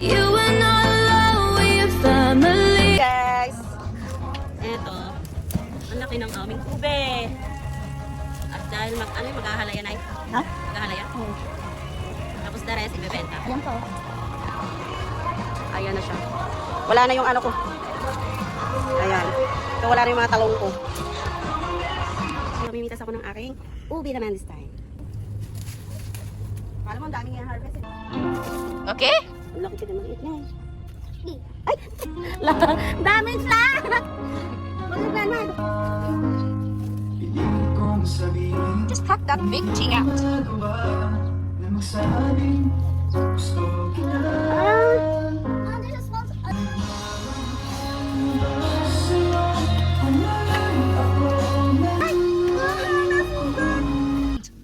You are not alone with your family. Guys, eto, ang laki ng aming ube. At dahil maghahalaya na Ha? Maghahalaya? Oo. Tapos the rest, ibebenta. Ayan po. Ayan na siya. Wala na yung ano ko. Ayan. So, wala na yung mga talong ko. So, namimitas ako ng aking ubi naman this time. Alam mo, ang daming yung harvest eh. Okay? Ang laki ka na maliit na eh. Ay! Daming flag! Wala na. Just cut that big thing out.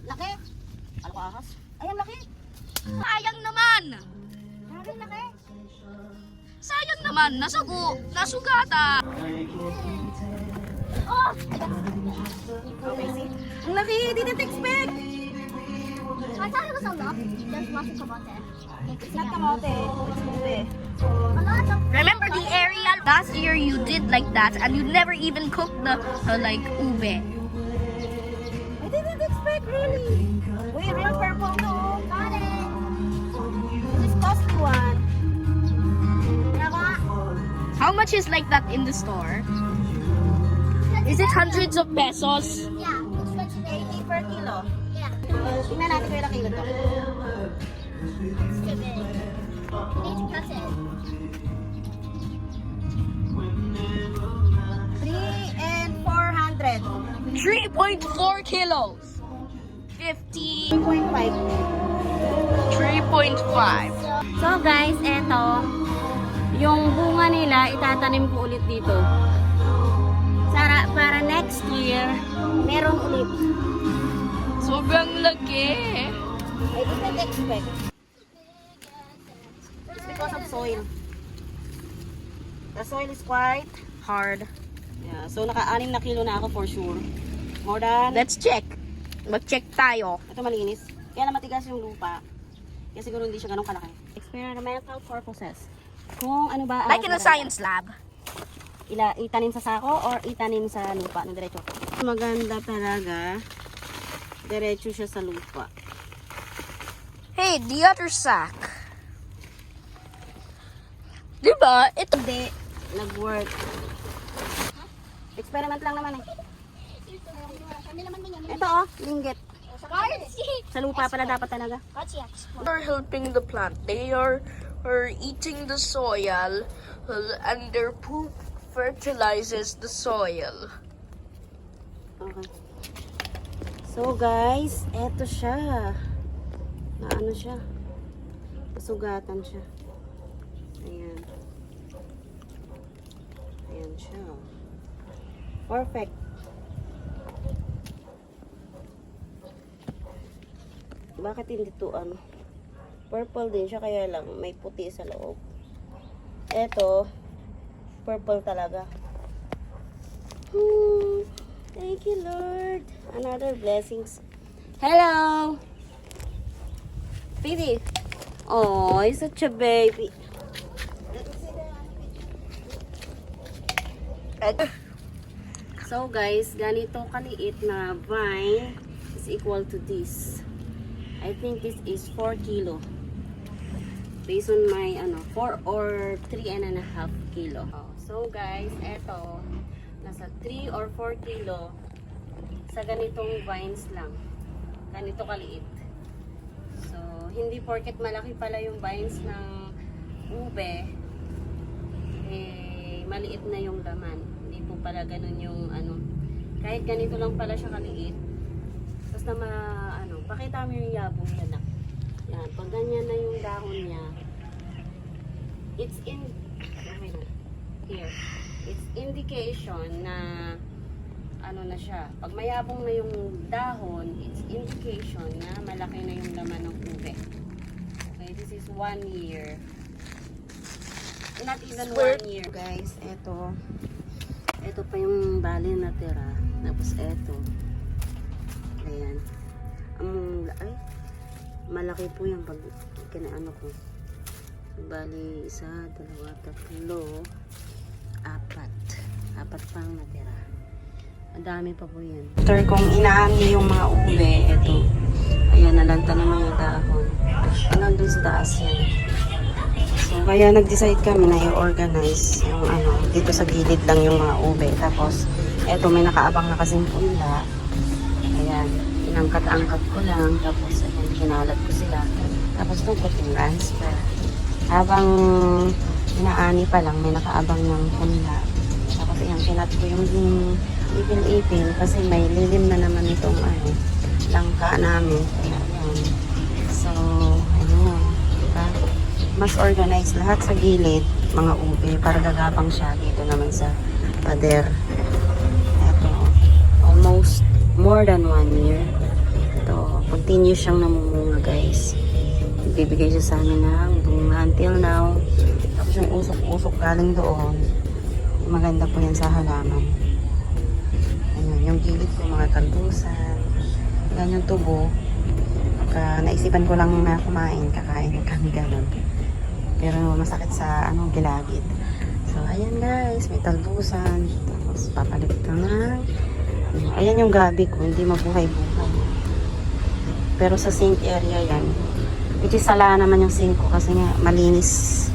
Laki! Ano ka ahas? Ay, ang laki. Sayang naman. Laki, laki. Sayang naman. Nasugata. Oh! Okay, see? Ang laki! Didn't expect! I thought it was a lot. There's lots of kamote. It's not kamote. It's ube. A lot of Remember the area last year you did like that and you never even cooked the like ube. I didn't expect, really. Wait, real purple to. got it. This is costly one. Nakuha. How much is like that in the store? Is it hundreds of pesos? Yeah, it's much big. 80 per kilo. Yeah, Tingnan natin kung ilang kilo to. it's too big. You need to cut it. 3 and 400. 3.4 kilos. 50. 3.5. 3.5. So guys, eto. Yung bunga nila, itatanim ko ulit dito. Para next year, meron ulit. Sobrang laki. I didn't expect. It's because of soil. The soil is quite hard. Yeah, so naka-6 na kilo na ako for sure. More than... Let's check. Mag-check tayo. Ito malinis. Kaya na matigas yung lupa. Kaya siguro hindi siya ganun kalaki. Experimental purposes. Kung ano ba... Like in a science lab. Itanim sa sako or itanim sa lupa na diretso. Maganda talaga. Diretso siya sa lupa. Hey, the other sack. Diba? Ito. Hindi. Nag-work. Experiment lang naman eh. Ito oh, linggit. Sa lupa pala dapat talaga. They are helping the plant. They are eating the soil and their poop fertilizes the soil. Okay. So guys, eto siya. Na ano siya? Sugatan siya. Ayan. Ayan siya. Perfect. Bakit hindi to ano? Purple din siya kaya lang may puti sa loob. Eto, purple talaga. Thank you, Lord. Another blessings. Hello! Pidi. Oh, he's such a baby. So guys, ganito kaliit na vine is equal to this. I think this is 4 kilo. Based on my 4 or 3.5 kilo. So guys, eto nasa 3 or 4 kilo sa ganitong vines lang. Ganito kaliit. So, hindi porket malaki pala yung vines ng ube, eh, maliit na yung laman. Hindi po pala ganun yung kahit ganito lang pala siya kaliit. Tapos na pakita mo yung yabong niya na. Yan, pag ganyan na yung dahon niya, it's here. It's indication na na siya. Pag mayabong na yung dahon, it's indication na malaki na yung laman ng ube. Okay, this is 1 year. Not even 1 year, guys. Ito pa yung bali na tira. Tapos ito. Ayan. Ay, malaki po yan pag kinaano ko. So, bali, 1, 2, 3, 4. 4 pang natira. Ang dami pa po yan. After kong inaani yung mga ube, eto. Ayan, nalanta naman yung dahon. Hanggang dun sa taas yan. So, kaya nag-decide kami na i-organize yung dito sa gilid lang yung mga ube. Tapos, eto, may nakaabang na kasing punla. Ayan, inangkat-angkat ko lang. Tapos, ayan, kinalat ko sila. Tapos, ito ko yung transfer. Habang inaani pa lang, may nakaabang ng punla. Tapos, ayan, kinat ko yung ipin-ipin kasi may lilim na naman itong langka namin. Ayan. So, ayun. Diba? Mas organized lahat sa gilid, mga ube, para gagapang siya dito naman sa pader. Ito, almost more than 1 year. Ito, continuous siyang namumunga, guys. Bibigay siya sa amin ng bunga until now. Tapos yung usok-usok galing doon. Maganda po yan sa halaman. Ayun, yung gilid ko, mga kalbusan. Yan yung tubo. Naisipan ko lang na kumain, kakain kami ganun. Pero masakit sa gilagid. So, ayan guys, may talbusan. Tapos, papalit ko na. Ayan yung gabi ko, hindi mabuhay-buhay. Pero sa sink area yan. Which is sala naman yung sink ko kasi nga malinis.